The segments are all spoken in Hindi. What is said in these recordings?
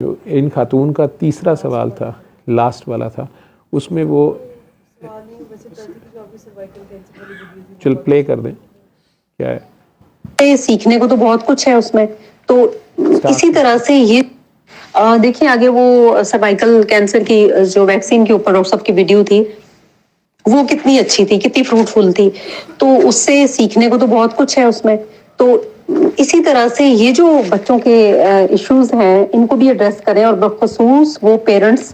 जो इन खातून का तीसरा सवाल था, लास्ट वाला था, उसमें वो चल प्ले कर दें, क्या है? सीखने को तो बहुत कुछ है उसमें। तो इसी तरह से ये देखिए आगे वो सर्वाइकल कैंसर की जो वैक्सीन के ऊपर डॉक्टर साहब की वीडियो थी, वो कितनी अच्छी थी, कितनी फ्रूटफुल थी। तो उससे सीखने को तो बहुत कुछ है उसमें। तो इसी तरह से ये जो बच्चों के इश्यूज हैं, इनको भी एड्रेस करें, और बखसूस वो पेरेंट्स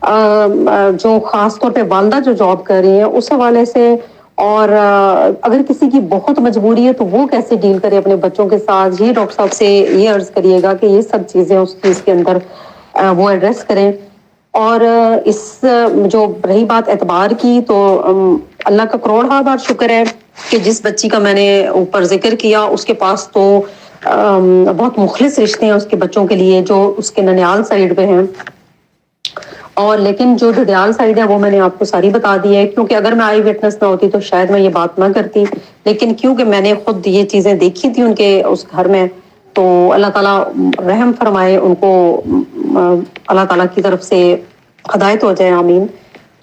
जो खास तौर पे वालदा जो जॉब कर रही हैं उस हवाले से, और अगर किसी की बहुत मजबूरी है तो वो कैसे डील करे अपने बच्चों के साथ, ये डॉक्टर साहब से ये अर्ज करिएगा कि ये सब चीजें उस चीज के अंदर वो एड्रेस करें। और इस जो रही बात एतबार की, तो अल्लाह का करोड़ बार शुक्र है कि जिस बच्ची का मैंने ऊपर जिक्र किया उसके पास तो बहुत मुखलिस रिश्ते हैं उसके बच्चों के लिए, जो उसके ननियाल साइड पे हैं। और लेकिन जो ददयाल साइड है वो मैंने आपको सारी बता दी है, क्योंकि अगर मैं आई विटनेस ना होती तो शायद मैं ये बात ना करती, लेकिन क्योंकि मैंने खुद ये चीज़ें देखी थी उनके उस घर में, तो अल्लाह ताला रहम फरमाए उनको, अल्लाह ताला की तरफ से हदायत हो जाए, आमीन।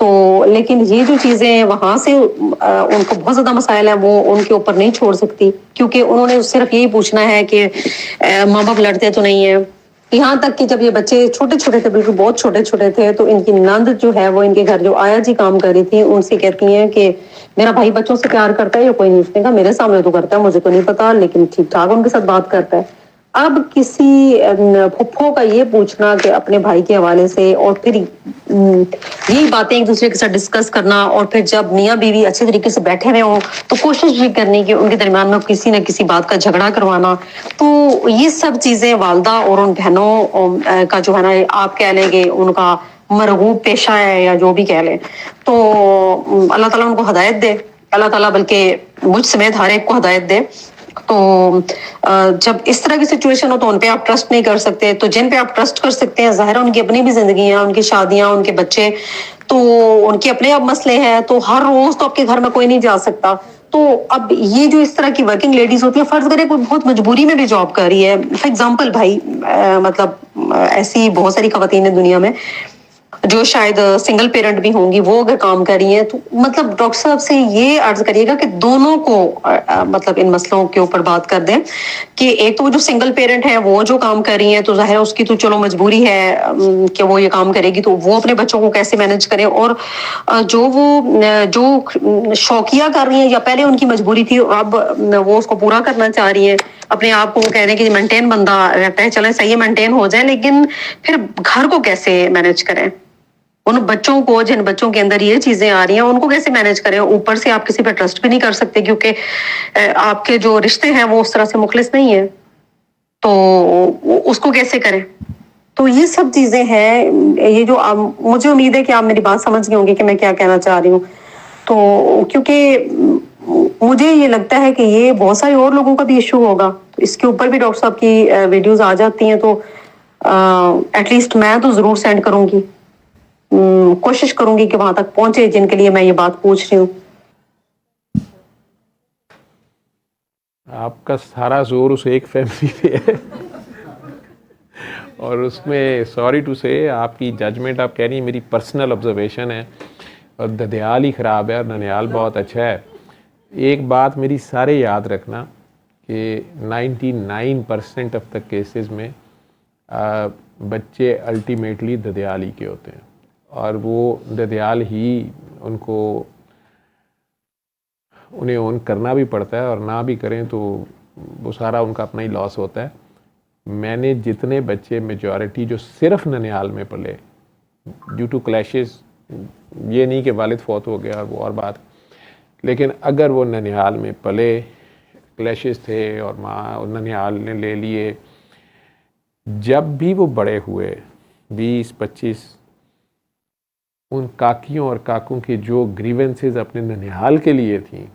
तो लेकिन ये जो चीज़ें वहाँ से उनको बहुत ज़्यादा मसाइल है, वो उनके ऊपर नहीं छोड़ सकती, क्योंकि उन्होंने सिर्फ यही पूछना है कि माँ बाप लड़ते तो नहीं है। यहाँ तक कि जब ये बच्चे छोटे छोटे थे, बिल्कुल बहुत छोटे छोटे थे, तो इनकी नंद जो है वो इनके घर जो आया जी काम कर रही थी, उनसे कहती हैं कि मेरा भाई बच्चों से प्यार करता है या कोई नहीं। उसने कहा मेरे सामने तो करता है, मुझे तो नहीं पता, लेकिन ठीक ठाक उनके साथ बात करता है। अब किसी फुफ्फो का ये पूछना कि अपने भाई के हवाले से, और फिर यही बातें एक दूसरे के साथ डिस्कस करना, और फिर जब मियाँ बीवी अच्छे तरीके से बैठे हुए हों तो कोशिश भी करनी कि उनके दरमियान में किसी न किसी बात का झगड़ा करवाना। तो ये सब चीजें वालदा और उन बहनों का जो है ना, आप कह लेंगे उनका मरगूब पेशा है या जो भी कह लें, तो अल्लाह ताला उनको हदायत दे, अल्लाह ताला बल्कि मुझ समेत हर एक को हदायत दे। तो जब इस तरह की सिचुएशन हो तो उन पे आप ट्रस्ट नहीं कर सकते, तो जिन पे आप ट्रस्ट कर सकते हैं, जाहिर है उनकी अपनी भी जिंदगी है, उनकी शादियां, उनके बच्चे, तो उनके अपने अब मसले हैं, तो हर रोज तो आपके घर में कोई नहीं जा सकता। तो अब ये जो इस तरह की वर्किंग लेडीज होती है, फर्ज करें कोई बहुत मजबूरी में भी जॉब कर रही है, फॉर एग्जाम्पल भाई मतलब ऐसी बहुत सारी खवातीन है दुनिया में जो शायद सिंगल पेरेंट भी होंगी, वो अगर काम कर रही हैं, तो मतलब डॉक्टर साहब से ये अर्ज करिएगा कि दोनों को मतलब इन मसलों के ऊपर बात कर दें कि एक तो वो जो सिंगल पेरेंट है वो जो काम कर रही है, तो जाहिर है उसकी तो चलो मजबूरी है कि वो ये काम करेगी, तो वो अपने बच्चों को कैसे मैनेज करें, और जो वो जो शौकिया कर रही है या पहले उनकी मजबूरी थी अब वो उसको पूरा करना चाह रही है, अपने आप को कह रहे हैं कि मेंटेन बंदा रहता है, चले सही है मेंटेन हो जाए, लेकिन फिर घर को कैसे मैनेज करें, उन बच्चों को जिन बच्चों के अंदर ये चीजें आ रही हैं उनको कैसे मैनेज करें। ऊपर से आप किसी पर ट्रस्ट भी नहीं कर सकते, क्योंकि आपके जो रिश्ते हैं वो उस तरह से मुखलिस नहीं है, तो उसको कैसे करें। तो ये सब चीजें हैं, ये जो मुझे उम्मीद है कि आप मेरी बात समझ गए होंगे कि मैं क्या कहना चाह रही हूँ। तो क्योंकि मुझे ये लगता है कि ये बहुत सारे और लोगों का भी इशू होगा, तो इसके ऊपर भी डॉक्टर साहब की वीडियोस आ जाती हैं, तो एटलीस्ट मैं तो जरूर सेंड करूंगी, कोशिश करूंगी कि वहां तक पहुंचे जिनके लिए मैं ये बात पूछ रही हूँ। आपका सारा जोर उस एक फैमिली पे है और उसमें सॉरी टू से आपकी जजमेंट आप कह रही हैं मेरी पर्सनल ऑब्जर्वेशन है, और ददयाल ही ख़राब है और ननियाल बहुत अच्छा है। एक बात मेरी सारे याद रखना कि 99% ऑफ द केसेस में बच्चे अल्टीमेटली ददयाल ही के होते हैं, और वो ददयाल ही उन्हें ओन करना भी पड़ता है, और ना भी करें तो वो सारा उनका अपना ही लॉस होता है। मैंने जितने बच्चे मेजॉरिटी जो सिर्फ ननियाल में पले ड्यू टू क्लैशेस, ये नहीं कि वालिद फौत हो गया वो और बात, लेकिन अगर वो ननियाल में पले, क्लैशेस थे और माँ ननियाल ने ले लिए, जब भी वो बड़े हुए 20-25, उन काकियों और काकों की जो ग्रीवेंसेस अपने ननिहाल के लिए थी,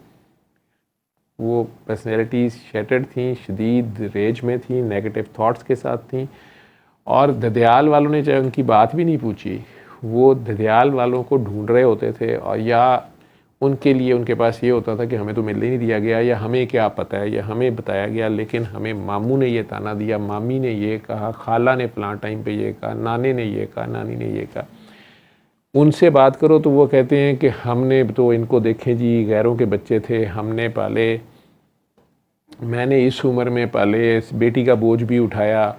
वो पर्सनैलिटीज़ शैटर्ड थी, शदीद रेज में थी, नेगेटिव थॉट्स के साथ थी, और ददयाल वालों ने चाहे उनकी बात भी नहीं पूछी, वो ददयाल वालों को ढूंढ रहे होते थे, और या उनके लिए उनके पास ये होता था कि हमें तो मिलने नहीं दिया गया, या हमें क्या पता है, या हमें बताया गया लेकिन हमें मामू ने ये ताना दिया, मामी ने ये कहा, खाला ने फलां टाइम पे ये कहा, नाने ने ये कहा, नानी ने ये कहा। उनसे बात करो तो वो कहते हैं कि हमने तो इनको देखे जी, गैरों के बच्चे थे, हमने पाले, मैंने इस उम्र में पाले, इस बेटी का बोझ भी उठाया।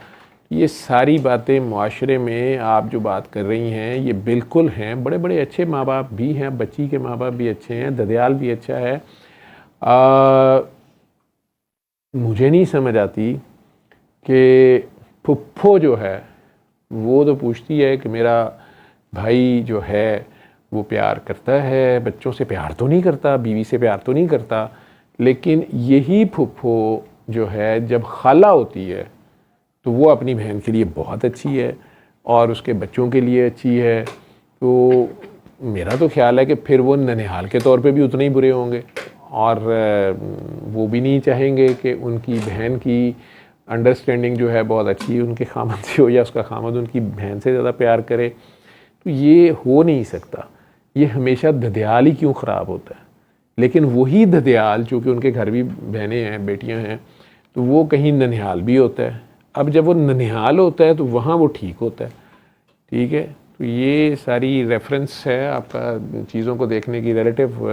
ये सारी बातें मुआशरे में आप जो बात कर रही हैं ये बिल्कुल हैं। बड़े बड़े अच्छे माँ बाप भी हैं, बच्ची के माँ बाप भी अच्छे हैं, ददयाल भी अच्छा है। मुझे नहीं समझ आती कि फुफ्फो जो है वो तो पूछती है कि मेरा भाई जो है वो प्यार करता है, बच्चों से प्यार तो नहीं करता, बीवी से प्यार तो नहीं करता, लेकिन यही फुफ्फो जो है जब खाला होती है तो वो अपनी बहन के लिए बहुत अच्छी है और उसके बच्चों के लिए अच्छी है। तो मेरा तो ख्याल है कि फिर वो ननिहाल के तौर पे भी उतने ही बुरे होंगे और वो भी नहीं चाहेंगे कि उनकी बहन की अंडरस्टैंडिंग जो है बहुत अच्छी उनके खामद से हो या उसका खामद उनकी बहन से ज़्यादा प्यार करे। तो ये हो नहीं सकता। ये हमेशा ददयाल ही क्यों ख़राब होता है। लेकिन वही ददयाल, चूँकि उनके घर भी बहनें हैं, बेटियां हैं, तो वो कहीं ननिहाल भी होता है। अब जब वो ननिहाल होता है तो वहाँ वो ठीक होता है। ठीक है, तो ये सारी रेफरेंस है आपका चीज़ों को देखने की, रिलेटिव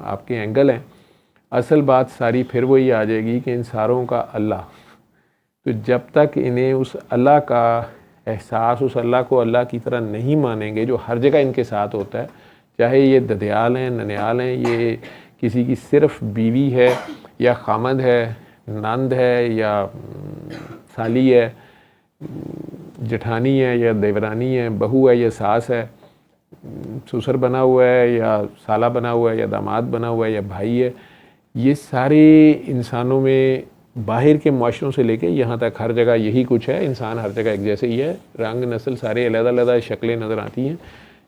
आपके एंगल हैं। असल बात सारी फिर वही आ जाएगी कि इन सारों का अल्लाह, तो जब तक इन्हें उस अल्लाह का एहसास, उस अल्लाह को अल्लाह की तरह नहीं मानेंगे जो हर जगह इनके साथ होता है, चाहे ये ददयाल हैं, ननियाल हैं, ये किसी की सिर्फ बीवी है या खामद है, नंद है या साली है, जेठानी है या देवरानी है, बहू है या सास है, ससुर बना हुआ है या साला बना हुआ है या दामाद बना हुआ है या भाई है, ये सारे इंसानों में बाहर के माशरों से लेके यहाँ तक हर जगह यही कुछ है। इंसान हर जगह एक जैसे ही है, रंग नस्ल सारे अलग-अलग शक्लें नज़र आती हैं,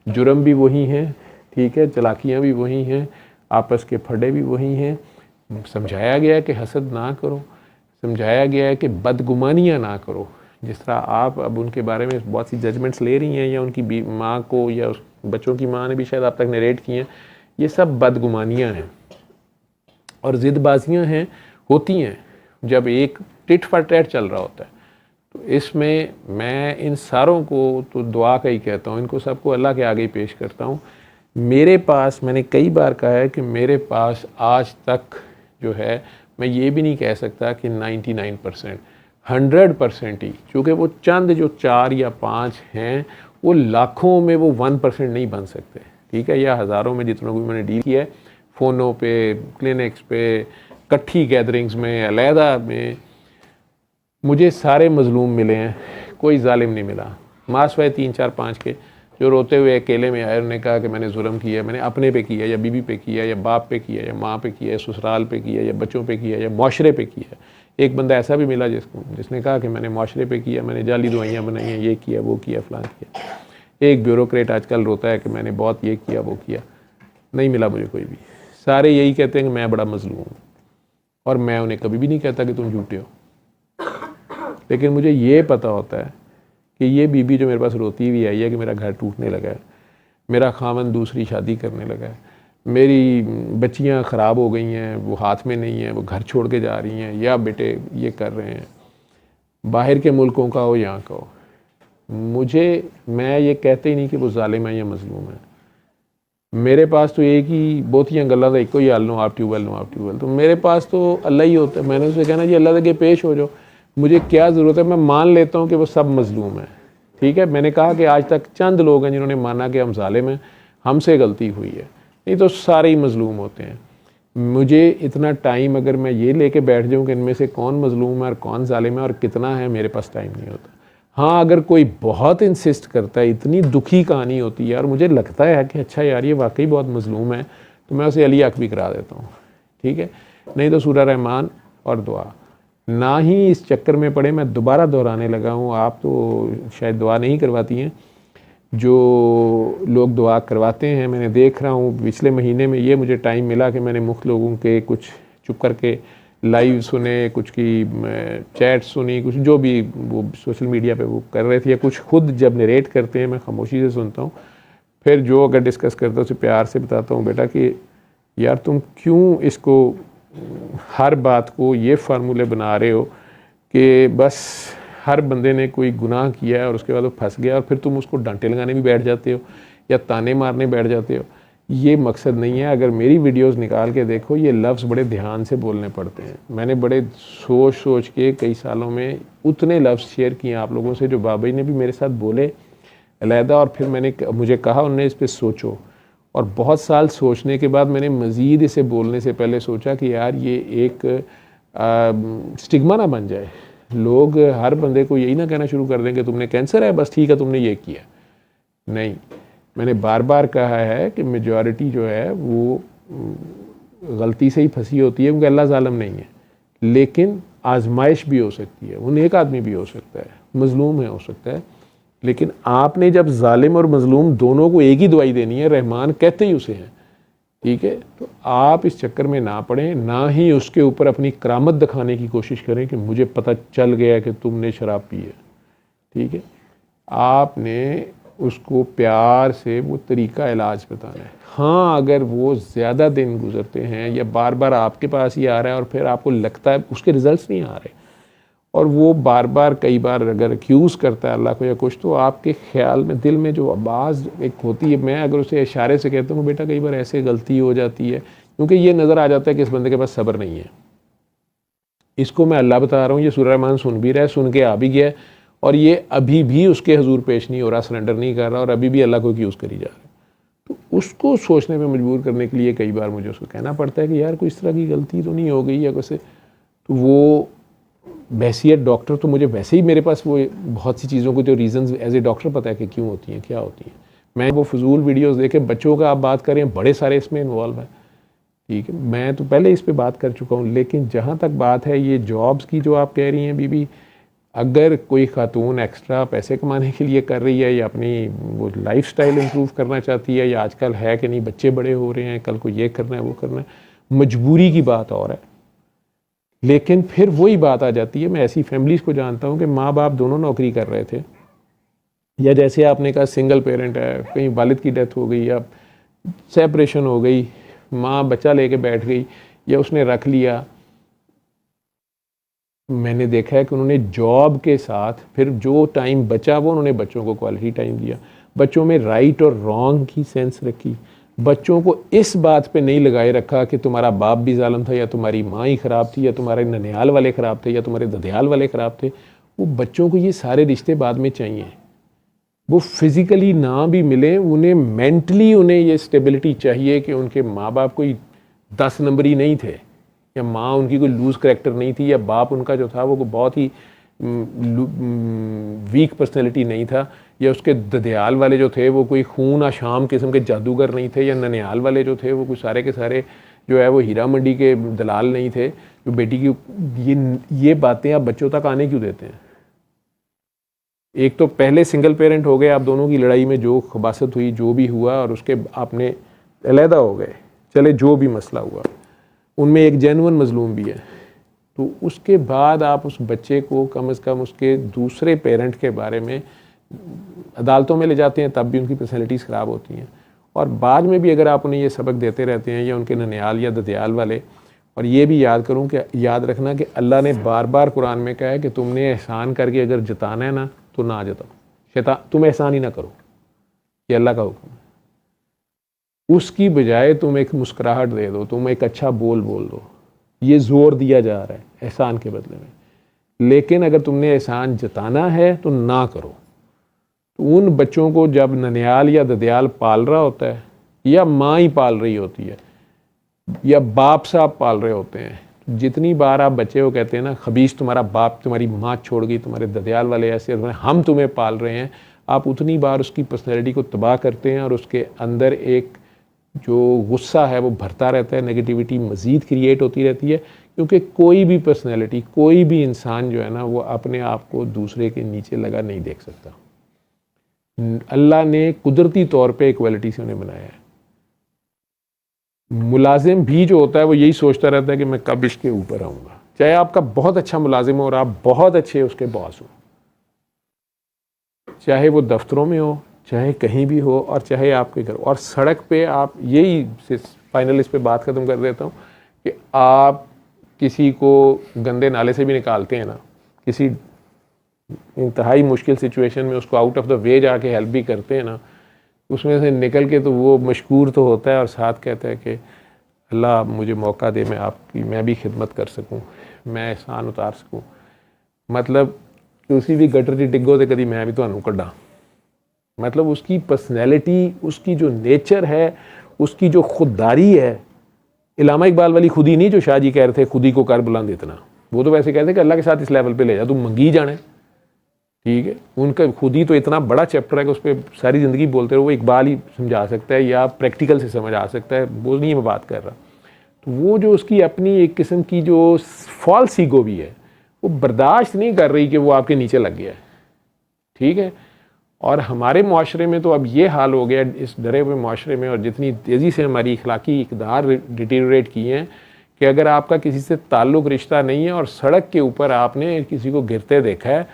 जुर्म भी वही हैं, ठीक है, चालाकियाँ भी वही हैं, आपस के फड्डे भी वही हैं। समझाया गया है कि हसद ना करो, समझाया गया है कि बदगुमानियाँ ना करो। जिस तरह आप अब उनके बारे में बहुत सी जजमेंट्स ले रही हैं या उनकी माँ को या उस बच्चों की माँ ने भी शायद आप तक नरेट की हैं, ये सब बदगुमानियाँ हैं और ज़िदबाजियाँ हैं, होती हैं जब एक टिट फॉर टैट चल रहा होता है। तो इसमें मैं इन सारों को तो दुआ का ही कहता हूँ, इनको सबको अल्लाह के आगे ही पेश करता हूँ। मेरे पास, मैंने कई बार कहा है कि मेरे पास आज तक जो है, मैं ये भी नहीं कह सकता कि 99%, 100% ही, चूँकि वो चंद जो 4 या 5 हैं वो लाखों में वो 1% नहीं बन सकते, ठीक है, या हज़ारों में जितनों को मैंने डील किया है, फ़ोनों पे, क्लिनिक्स पे, इकट्ठी गैदरिंग्स में, अलहदा में, मुझे सारे मज़लूम मिले हैं, कोई जालिम नहीं मिला। मासवाए 3, 4, 5 के जो रोते हुए अकेले में आए, उन्होंने कहा कि मैंने जुल्म किया, मैंने अपने पे किया या बीबी पे किया या बाप पे किया या माँ पे किया या ससुराल पे किया या बच्चों पे किया या मुआशरे पे किया। एक बंदा ऐसा भी मिला जिसने कहा कि मैंने मुआशरे पे किया, मैंने जाली दवाइयाँ बनाई हैं, ये किया, वो किया, फलां किया। एक ब्यूरोक्रेट आजकल रोता है कि मैंने बहुत ये किया, वो किया। नहीं मिला मुझे कोई भी। सारे यही कहते हैं कि मैं बड़ा मजलूम हूँ और मैं उन्हें कभी भी नहीं कहता कि तुम झूठे हो। लेकिन मुझे ये पता होता है कि ये बीबी जो मेरे पास रोती हुई आई है कि मेरा घर टूटने लगा है, मेरा खामन दूसरी शादी करने लगा है, मेरी बच्चियां ख़राब हो गई हैं, वो हाथ में नहीं है, वो घर छोड़ के जा रही हैं, या बेटे ये कर रहे हैं, बाहर के मुल्कों का हो यहाँ का हो, मैं ये कहते ही नहीं कि वो जालिम है या मजलूम है। मेरे पास तो एक ही बहुतियाँ गल्लां दा इको ही हल, नो आप ट्यूबवेल, तो मेरे पास तो अल्लाह ही होता है। मैंने उससे कहना जी अल्लाह के पेश हो जाओ, मुझे क्या ज़रूरत है। मैं मान लेता हूँ कि वो सब मजलूम है, ठीक है। मैंने कहा कि आज तक चंद लोग हैं जिन्होंने माना कि हम जालिम हैं, हमसे गलती हुई है, नहीं तो सारे ही मजलूम होते हैं। मुझे इतना टाइम अगर मैं ये लेके बैठ जाऊँ कि इनमें से कौन मजलूम है और कौन जालिम है और कितना है, मेरे पास टाइम नहीं होता। हाँ, अगर कोई बहुत इंसिस्ट करता है, इतनी दुखी कहानी होती है और मुझे लगता है कि अच्छा यार ये वाकई बहुत मजलूम है, तो मैं उसे अली हक भी करा देता हूँ, ठीक है। नहीं तो सूरह रहमान और दुआ, ना ही इस चक्कर में पड़े। मैं दोबारा दोहराने लगा हूँ, आप तो शायद दुआ नहीं करवाती हैं, जो लोग दुआ करवाते हैं मैंने देख रहा हूँ। पिछले महीने में ये मुझे टाइम मिला कि मैंने मुख्त लोगों के कुछ चुप करके लाइव सुने, कुछ की चैट सुनी, कुछ जो भी वो सोशल मीडिया पे वो कर रहे थे, या कुछ खुद जब नरेट करते हैं मैं खामोशी से सुनता हूँ। फिर जो अगर डिस्कस करता हूँ उसे प्यार से बताता हूँ, बेटा कि यार तुम क्यों इसको हर बात को ये फार्मूले बना रहे हो कि बस हर बंदे ने कोई गुनाह किया है और उसके बाद वो फंस गया और फिर तुम उसको डांटे लगाने भी बैठ जाते हो या ताने मारने बैठ जाते हो। ये मकसद नहीं है। अगर मेरी वीडियोस निकाल के देखो, ये लफ्ज़ बड़े ध्यान से बोलने पड़ते हैं। मैंने बड़े सोच सोच के कई सालों में उतने लफ्ज़ शेयर किए आप लोगों से जो बाबा ने भी मेरे साथ बोले अलहदा, और फिर मुझे कहा उन्होंने इस पर सोचो, और बहुत साल सोचने के बाद मैंने मज़ीद इसे बोलने से पहले सोचा कि यार ये एक स्टिग्मा ना बन जाए। लोग हर बंदे को यही ना कहना शुरू कर दें कि तुमने कैंसर है, बस ठीक है तुमने ये किया। नहीं, मैंने बार बार कहा है कि मेजॉरिटी जो है वो गलती से ही फंसी होती है, क्योंकि अल्लाह ज़ालिम नहीं है। लेकिन आजमाइश भी हो सकती है, वो नेक आदमी भी हो सकता है, मजलूम है हो सकता है। लेकिन आपने जब जालिम और मजलूम दोनों को एक ही दवाई देनी है, रहमान कहते ही उसे हैं, ठीक है, तो आप इस चक्कर में ना पड़ें, ना ही उसके ऊपर अपनी करामत दिखाने की कोशिश करें कि मुझे पता चल गया कि तुमने शराब पी है। ठीक है, आपने उसको प्यार से वो तरीका इलाज बताना है। हाँ, अगर वो ज़्यादा दिन गुजरते हैं या बार बार आपके पास ही आ रहा है और फिर आपको लगता है उसके रिजल्ट्स नहीं आ रहे, और वो बार बार कई बार अगर एक्यूज़ करता है अल्लाह को या कुछ, तो आपके ख्याल में दिल में जो आवाज़ एक होती है, मैं अगर उसे इशारे से कहता हूँ बेटा कई बार ऐसे गलती हो जाती है, क्योंकि ये नज़र आ जाता है कि इस बंदे के पास सब्र नहीं है। इसको मैं अल्लाह बता रहा हूँ, ये सूरह रहमान सुन भी रहा है, सुन के आ भी गया है, और ये अभी भी उसके हुजूर पेश नहीं हो रहा, सरेंडर नहीं कर रहा, और अभी भी अल्लाह को एक्यूज़ करी जा रहा है। तो उसको सोचने में मजबूर करने के लिए कई बार मुझे उसको कहना पड़ता है कि यार कोई इस तरह की गलती तो नहीं हो गई या कैसे। तो वो बैसियत डॉक्टर तो मुझे वैसे ही मेरे पास वो बहुत सी चीज़ों को जो रीज़न्स एज ए डॉक्टर पता है कि क्यों होती हैं, क्या होती हैं। मैं वो फजूल वीडियोस देखे, बच्चों का आप बात करें, बड़े सारे इसमें इन्वॉल्व हैं। ठीक है, मैं तो पहले इस पे बात कर चुका हूँ। लेकिन जहाँ तक बात है ये जॉब्स की जो आप कह रही हैं बीबी, अगर कोई खातून एक्स्ट्रा पैसे कमाने के लिए कर रही है या अपनी वो लाइफस्टाइल इंप्रूव करना चाहती है, या आजकल है कि नहीं बच्चे बड़े हो रहे हैं, कल को ये करना है वो करना है, मजबूरी की बात और है। लेकिन फिर वही बात आ जाती है, मैं ऐसी फैमिलीज़ को जानता हूँ कि माँ बाप दोनों नौकरी कर रहे थे, या जैसे आपने कहा सिंगल पेरेंट है, कहीं वालिद की डेथ हो गई या सेपरेशन हो गई, माँ बच्चा लेके बैठ गई या उसने रख लिया। मैंने देखा है कि उन्होंने जॉब के साथ फिर जो टाइम बचा वो उन्होंने बच्चों को क्वालिटी टाइम दिया, बच्चों में राइट और रॉन्ग की सेंस रखी, बच्चों को इस बात पे नहीं लगाए रखा कि तुम्हारा बाप भी जालिम था या तुम्हारी माँ ही ख़राब थी या तुम्हारे ननिहाल वाले ख़राब थे या तुम्हारे ददियाल वाले ख़राब थे। वो बच्चों को ये सारे रिश्ते बाद में चाहिए, वो फिज़िकली ना भी मिले, उन्हें मेंटली उन्हें ये स्टेबिलिटी चाहिए कि उनके माँ बाप कोई 10 नंबरी नहीं थे, या माँ उनकी कोई लूज़ करैक्टर नहीं थी, या बाप उनका जो था वो बहुत ही वीक पर्सनैलिटी नहीं था, या उसके ददियाल वाले जो थे वो कोई खून आशाम किस्म के जादूगर नहीं थे, या ननिहाल वाले जो थे वो कुछ सारे के सारे जो है वो हीरा मंडी के दलाल नहीं थे जो बेटी की। ये बातें आप बच्चों तक आने क्यों देते हैं? एक तो पहले सिंगल पेरेंट हो गए, आप दोनों की लड़ाई में जो खबासत हुई, जो भी हुआ, और उसके आपने अलहदा हो गए, चले जो भी मसला हुआ, उनमें एक जेन्युइन मजलूम भी है, तो उसके बाद आप उस बच्चे को कम से कम उसके दूसरे पेरेंट के बारे में अदालतों में ले जाते हैं, तब भी उनकी पर्सनैलिटीज़ ख़राब होती हैं। और बाद में भी अगर आप उन्हें ये सबक देते रहते हैं, या उनके ननिहाल या ददियाल वाले। और ये भी याद रखना कि अल्लाह ने बार बार कुरान में कहा है कि तुमने एहसान करके अगर जताना है ना तो ना जताओ, शैतान तुम एहसान ही ना करो, ये अल्लाह का हुक्म है। उसकी बजाय तुम एक मुस्कुराहट दे दो, तुम एक अच्छा बोल दो, ये जोर दिया जा रहा है एहसान के बदले में। लेकिन अगर तुमने एहसान जताना है तो ना करो। तो उन बच्चों को जब ननिहाल या ददियाल पाल रहा होता है, या माँ ही पाल रही होती है, या बाप साहब पाल रहे होते हैं, जितनी बार आप बच्चे को कहते हैं ना खबीस तुम्हारा बाप तुम्हारी माँ छोड़ गई, तुम्हारे ददियाल वाले ऐसे, हम तुम्हें पाल रहे हैं, आप उतनी बार उसकी पर्सनैलिटी को तबाह करते हैं, और उसके अंदर एक जो गुस्सा है वो भरता रहता है, नेगेटिविटी मज़ीद क्रिएट होती रहती है। क्योंकि कोई भी पर्सनैलिटी, कोई भी इंसान जो है ना वो अपने आप को दूसरे के नीचे लगा नहीं देख सकता। अल्लाह ने कुदरती तौर पे इक्वालिटी से उन्हें बनाया है। मुलाजिम भी जो होता है वो यही सोचता रहता है कि मैं कब इसके ऊपर आऊँगा, चाहे आपका बहुत अच्छा मुलाजिम हो और आप बहुत अच्छे उसके बॉस हो, चाहे वो दफ्तरों में हो, चाहे कहीं भी हो, और चाहे आपके घर, और सड़क पे आप यही फाइनल इस पे बात ख़त्म कर देता हूँ कि आप किसी को गंदे नाले से भी निकालते हैं ना, किसी इंतहाई मुश्किल सिचुएशन में उसको आउट ऑफ द वे जाके हेल्प भी करते हैं ना, उसमें से निकल के तो वो मशकूर तो होता है और साथ कहता है कि अल्लाह मुझे मौका दे, मैं भी खिदमत कर सकूँ, मैं एहसान उतार सकूँ। मतलब उसी भी गटर की डिग्गो तो कभी मैं भी तो कड्डा। मतलब उसकी पर्सनैलिटी, उसकी जो नेचर है, उसकी जो खुददारी है, इलामा इकबाल वाली खुदी नहीं जो शाह जी कह रहे थे खुदी को कर बुलंद इतना, वो तो वैसे कहते कि अल्लाह के साथ इस लेवल पे ले जा, तू मंगी जाने। ठीक है, उनका खुदी तो इतना बड़ा चैप्टर है कि उस पर सारी ज़िंदगी बोलते रहो, वो इकबाल ही समझा सकता है या प्रैक्टिकल से समझ आ सकता है, वो नहीं मैं बात कर रहा। तो वो जो उसकी अपनी एक किस्म की जो फॉल्स ईगो भी है, वो बर्दाश्त नहीं कर रही कि वो आपके नीचे लग गया है। ठीक है, और हमारे माशरे में तो अब ये हाल हो गया इस डरे हुए माशरे में, और जितनी तेज़ी से हमारी इखलाकी इक़दार डिटीरिएट किए हैं कि अगर आपका किसी से ताल्लुक़ रिश्ता नहीं है और सड़क के ऊपर आपने किसी को गिरते देखा है,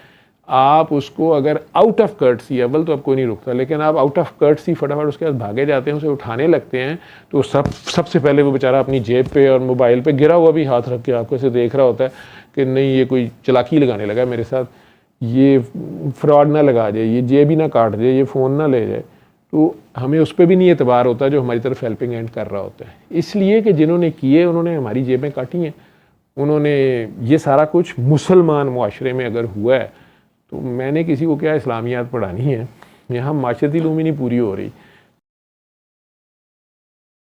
आप उसको अगर आउट ऑफ कर्टसी, अव्वल तो अब कोई नहीं रुकता, लेकिन आप आउट ऑफ कर्टसी फटाफट उसके पास भागे जाते हैं, उसे उठाने लगते हैं, तो सबसे पहले वो बेचारा अपनी जेब पे और मोबाइल पे गिरा हुआ भी हाथ रख के आपको ऐसे देख रहा होता है कि नहीं ये कोई चालाकी लगाने लगा मेरे साथ, ये फ्रॉड ना लगा जाए, ये जेब ही ना काट दे, ये फ़ोन ना ले जाए। तो हमें उस पर भी नहीं एतबार होता जो हमारी तरफ हेल्पिंग हैंड कर रहा होता है, इसलिए कि जिन्होंने किए उन्होंने हमारी जेबें काटी हैं, उन्होंने ये सारा कुछ मुसलमान मुआशरे में अगर हुआ है तो मैंने किसी को क्या इस्लामियात पढ़ानी है, यहाँ माशरती लूम ही नहीं पूरी हो रही।